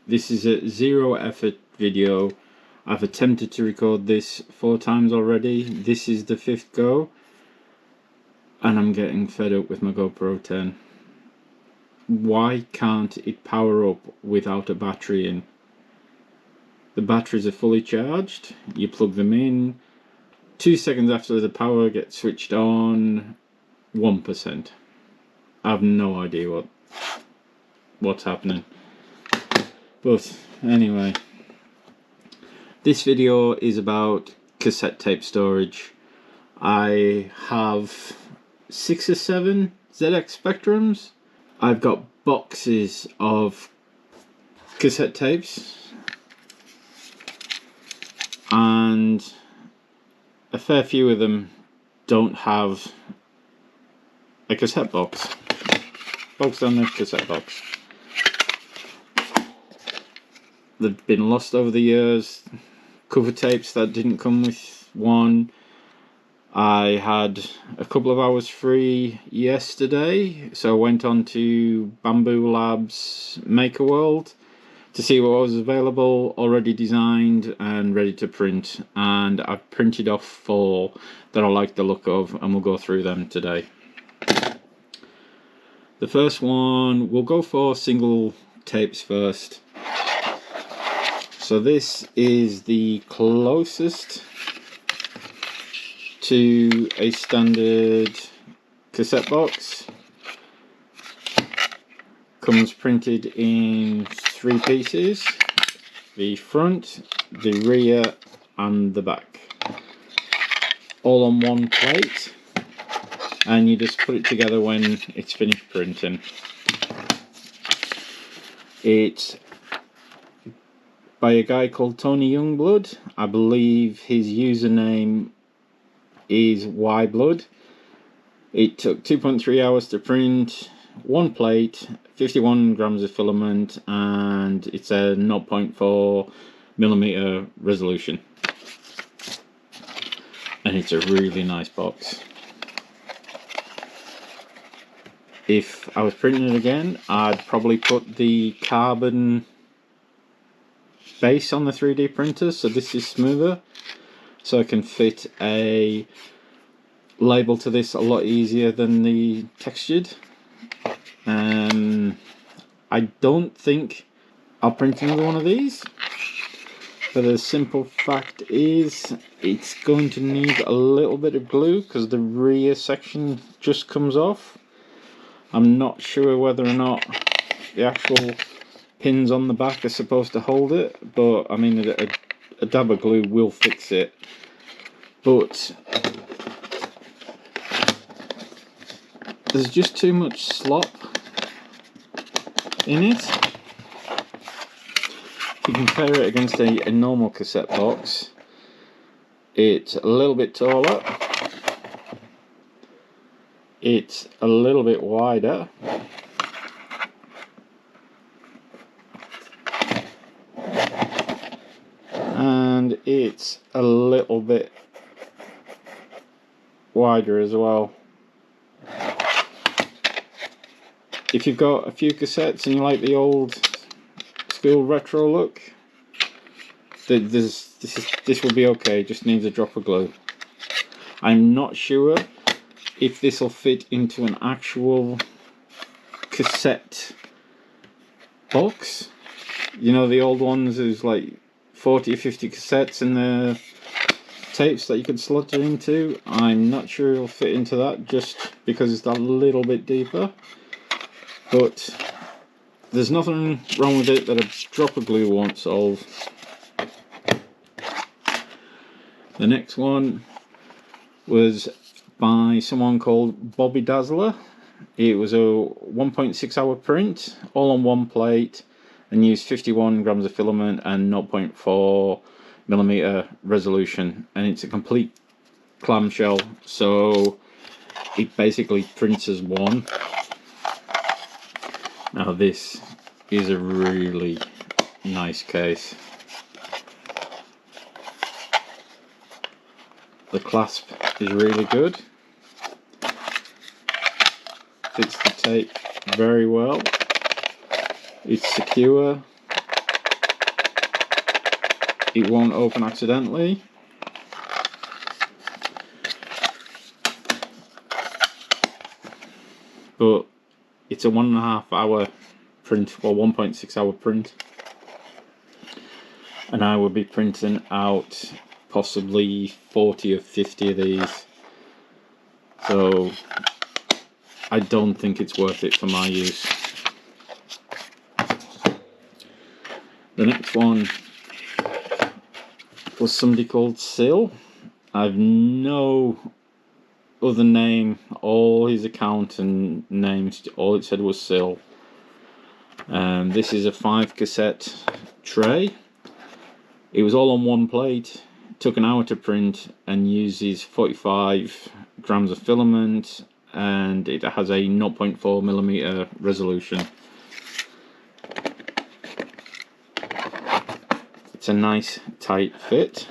This is a zero effort video. I've attempted to record this 4 times already. This is the 5th go, and I'm getting fed up with my GoPro 10. Why can't it power up without a battery in? The batteries are fully charged, you plug them in, 2 seconds after the power gets switched on, 1%. I have no idea what's happening. But anyway, this video is about cassette tape storage. I have 6 or 7 ZX Spectrums. I've got boxes of cassette tapes and a fair few of them don't have a cassette box. Box on a cassette box. They've been lost over the years. Cover tapes that didn't come with one. I had a couple of hours free yesterday, so I went on to Bamboo Labs Maker World to see what was available, already designed and ready to print, and I've printed off 4 that I like the look of, and we'll go through them today. The first one, we'll go for single tapes first. So this is the closest to a standard cassette box. Comes printed in 3 pieces: the front, the rear and the back, all on one plate, and you just put it together when it's finished printing. It's by a guy called Tony Youngblood. I believe his username is YBlood. It took 2.3 hours to print, 1 plate, 51 grams of filament, and it's a 0.4mm resolution. And it's a really nice box. If I was printing it again, I'd probably put the carbon base on the 3D printer, so this is smoother, so I can fit a label to this a lot easier than the textured. I don't think I'll print another one of these, but the simple fact is it's going to need a little bit of glue because the rear section just comes off. I'm not sure whether or not the actual pins on the back are supposed to hold it, but I mean a dab of glue will fix it. But there's just too much slop in it. If you compare it against a normal cassette box, it's a little bit taller, it's a little bit wider, and it's a little bit wider as well. If you've got a few cassettes and you like the old school retro look, this will be okay, just needs a drop of glue. I'm not sure if this will fit into an actual cassette box. You know, the old ones, there's like 40 or 50 cassettes in the tapes that you could slot it into. I'm not sure it'll fit into that just because it's a little bit deeper. But there's nothing wrong with it that a drop of glue won't solve. The next one was by someone called Bobby Dazzler. It was a 1.6 hour print, all on one plate, and used 51 grams of filament and 0.4mm resolution, and it's a complete clamshell, so it basically prints as one. Now this is a really nice case. The clasp is really good, fits the tape very well, it's secure, it won't open accidentally. But it's a 1.5 hour print, or 1.6 hour print, and I will be printing out possibly 40 or 50 of these, so I don't think it's worth it for my use. The next one was somebody called Sil. I've no other name. All his account and names, all it said was Sil. This is a 5 cassette tray. It was all on one plate. Took an hour to print and uses 45 grams of filament, and it has a 0.4mm resolution. It's a nice tight fit.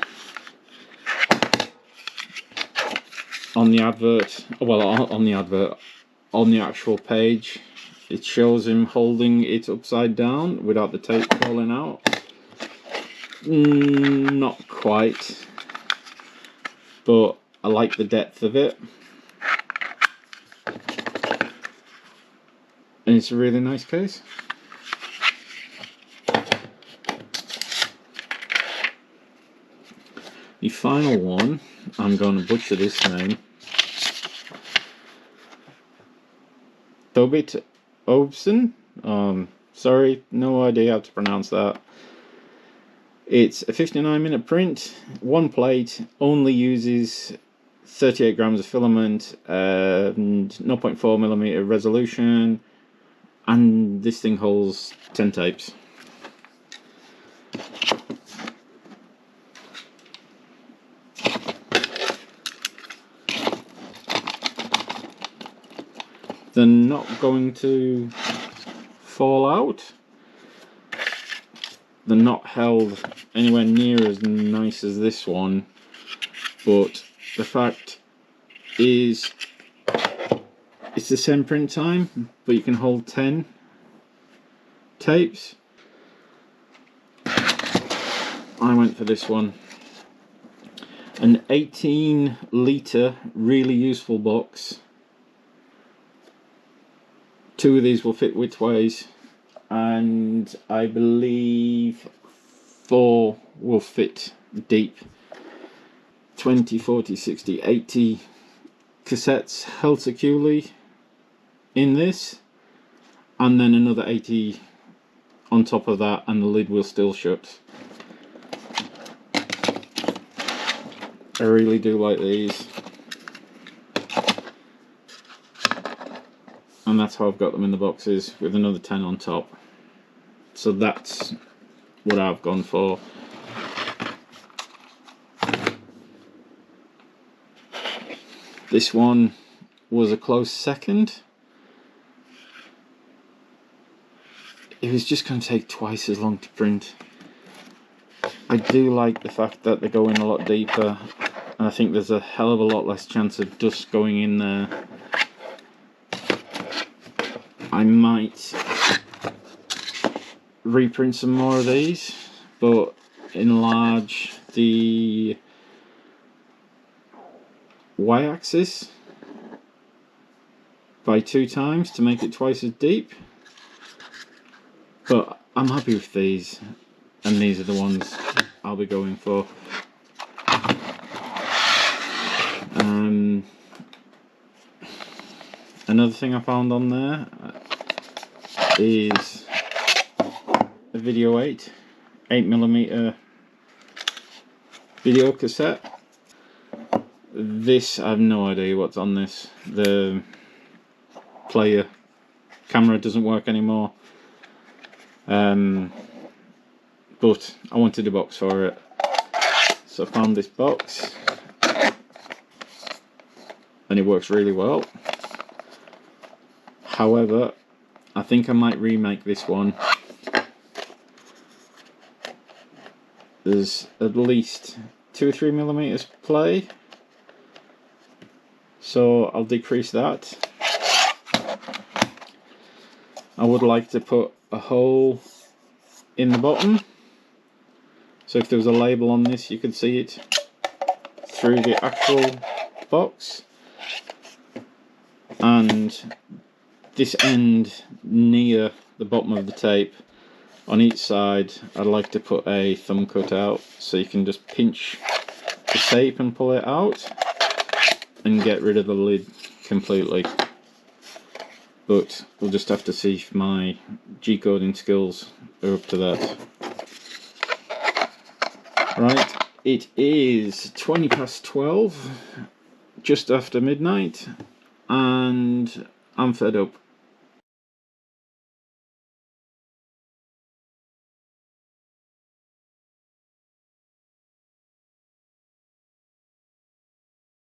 On the advert, well, on the actual page, it shows him holding it upside down without the tape falling out. Not quite, but I like the depth of it, and it's a really nice case. The final one, I'm going to butcher this name, Tobit Obson. Sorry, no idea how to pronounce that. It's a 59-minute print, one plate, only uses 38 grams of filament and 0.4mm resolution, and this thing holds 10 tapes. They're not going to fall out. They're not held anywhere near as nice as this one, but the fact is it's the same print time, but you can hold 10 tapes. I went for this one. An 18-litre really useful box. 2 of these will fit widthways, and I believe 4 will fit deep. 20, 40, 60, 80 cassettes held securely in this, and then another 80 on top of that, and the lid will still shut. I really do like these, and that's how I've got them in the boxes, with another 10 on top. So that's what I've gone for. This one was a close second. It was just going to take twice as long to print. I do like the fact that they go in a lot deeper, and I think there's a hell of a lot less chance of dust going in there. I might reprint some more of these, but enlarge the y-axis by 2 times to make it twice as deep. But I'm happy with these, and these are the ones I'll be going for. Another thing I found on there is a video 8mm video cassette. This, I have no idea what's on this. The player camera doesn't work anymore, but I wanted a box for it, so I found this box, and it works really well. However, I think I might remake this one. There's at least 2 or 3mm play, so I'll decrease that. I would like to put a hole in the bottom So if there was a label on this, you could see it through the actual box. And this end near the bottom of the tape, on each side, I'd like to put a thumb cut out, so you can just pinch the tape and pull it out and get rid of the lid completely. But we'll just have to see if my G-coding skills are up to that. Right, it is 20 past 12, just after midnight, and I'm fed up.